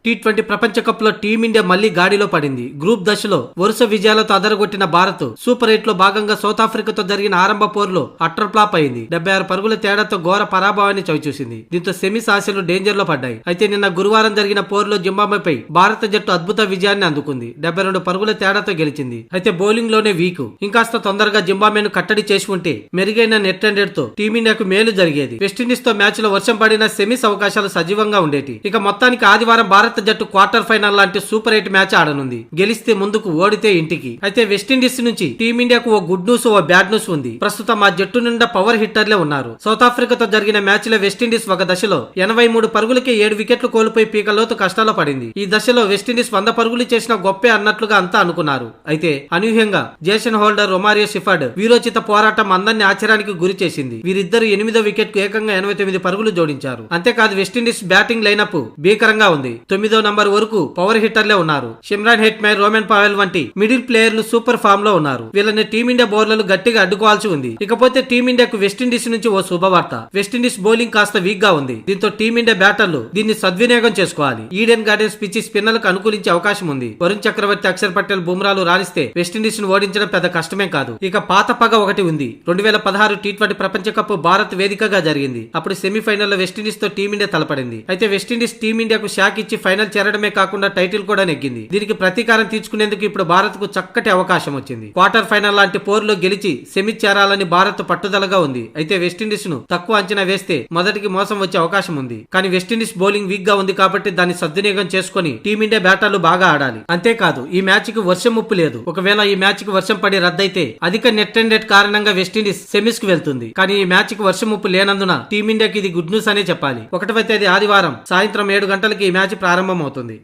T20 ప్రపంచ cup లో team India మళ్లీ గాడిలో పడింది. గ్రూప్ దశలో వరుస విజయాలతో అదరగొట్టిన భారత్ సూపర్ 8 లో భాగంగా సౌత్ ఆఫ్రికాతో జరిగిన ఆరంభ పోరులో అట్టర్ ఫ్లాప్ అయింది. 76 పరుగుల తేడాతో ఘోర పరాభవాన్ని చవిచూసింది. దీంతో సెమీస్ ఆశలు డేంజర్ లో పడ్డాయి. అయితే నిన్న గురువారం జరిగిన పోరులో జింబాబ్వేపై భారత జట్టు అద్భుత విజయాన్ని అందుకుంది. 72 పరుగుల తేడాతో గెలిచింది. అయితే బౌలింగ్ లోనే వీక్. ఇంకాస్త తొందరగా జింబాబ్వేను కట్టడి చేసి ఉంటే మెరుగైన నెట్ రన్ రేట్ తో టీమిండియాకు మేలు జరిగేది. వెస్టిండీస్ తో మ్యాచ్ లో వర్షం పడిన సెమీస్ అవకాశాలు సజీవంగా ఉండేటి. ఇక మొత్తానికి ఆదివారం భారత జట్టు క్వార్టర్ ఫైనల్ లాంటి సూపర్ 8 మ్యాచ్ ఆడనుంది. గెలిస్తే ముందుకు, ఓడితే ఇంటికి. అయితే వెస్టిండీస్ నుంచి టీమిండియాకు ఓ గుడ్ న్యూస్, ఓ బ్యాడ్ న్యూస్ ఉంది. ప్రస్తుతం ఆ జట్టు నిండా పవర్ హిట్టర్లే ఉన్నారు. సౌత్ ఆఫ్రికాతో జరిగిన మ్యాచ్ లో వెస్టిండీస్ ఒక దశలో 83 పరుగులకే 7 వికెట్లు కోల్పోయి పీకలోతు కష్టాల్లో పడింది. ఈ దశలో వెస్టిండీస్ 100 పరుగులు చేసిన గొప్పే అన్నట్లుగా అంతా అనుకున్నారు. అయితే అనూహ్యంగా జేసన్ హోల్డర్, రొమారియో షిఫర్డ్ వీరోచిత పోరాటం అందరినీ ఆశ్చర్యానికి గురి చేసింది. వీరిద్దరు 8వ వికెట్ కు ఏకంగా 89 పరుగులు జోడించారు. అంతేకాదు వెస్టిండీస్ బ్యాటింగ్ లైనప్ భీకరంగా ఉంది. 9వ నంబర్ వరకు పవర్ హిట్టర్లే ఉన్నారు. షిమ్రాన్ హెట్మైర్, రోమన్ పావెల్ వంటి మిడిల్ ప్లేయర్లు సూపర్ ఫామ్ లో ఉన్నారు. వీళ్ళని టీమిండియా బౌలర్లు గట్టిగా అడ్డుకోవాల్సి ఉంది. ఇకపోతే టీమిండియాకు వెస్టిండీస్ నుంచి ఓ శుభవార్త. వెస్టిండీస్ బౌలింగ్ కాస్త వీక్ గా ఉంది. దీంతో టీమిండియా బ్యాటర్లు దీన్ని సద్వినియోగం చేసుకోవాలి. ఈడెన్ గార్డెన్స్ పిచ్ స్పిన్నర్లకు అనుకూలించే అవకాశం ఉంది. వరుణ్ చక్రవర్తి, అక్షర్ పటేల్, బుమ్రాలు రాణిస్తే వెస్టిండీస్ ను ఓడించడం పెద్ద కష్టమే కాదు. ఇక పాత పగ ఒకటి ఉంది. 2016 టీ20 ప్రపంచ కప్ భారత్ వేదికగా జరిగింది. అప్పుడు సెమీఫైనల్ లో వెస్టిండీస్ తో టీమిండియా తలపడింది. అయితే వెస్టిండీస్ టీమిండియాకు షాక్ ఇచ్చి ఫైనల్ చేరడమే కాకుండా టైటిల్ కూడా నెగ్గింది. దీనికి ప్రతీకారం తీర్చుకునేందుకు ఇప్పుడు భారత్ కు చక్కటి అవకాశం వచ్చింది. క్వార్టర్ ఫైనల్ లాంటి పోరులో గెలిచి సెమీ చేరాలని భారత్ పట్టుదలగా ఉంది. అయితే వెస్టిండీస్ ను తక్కువ అంచనా వేస్తే మొదటికి మోసం వచ్చే అవకాశం ఉంది. కానీ వెస్టిండీస్ బౌలింగ్ వీక్ గా ఉంది కాబట్టి దాన్ని సద్వినియోగం చేసుకుని టీమిండియా బ్యాటర్లు బాగా ఆడాలి. అంతేకాదు ఈ మ్యాచ్ కి వర్షం ముప్పు లేదు. ఒకవేళ ఈ మ్యాచ్ కి వర్షం పడి రద్దయితే అధిక నెట్ రన్ రేట్ కారణంగా వెస్టిండీస్ సెమీస్ కు వెళ్తుంది. కానీ ఈ మ్యాచ్ కి వర్షం ముప్పు లేనందున టీమిండియాకి ఇది గుడ్ న్యూస్ అనే చెప్పాలి. ఒకటవ తేదీ ఆదివారం సాయంత్రం 7 గంటలకి ఈ మ్యాచ్ ప్రారంభం అవుతుంది.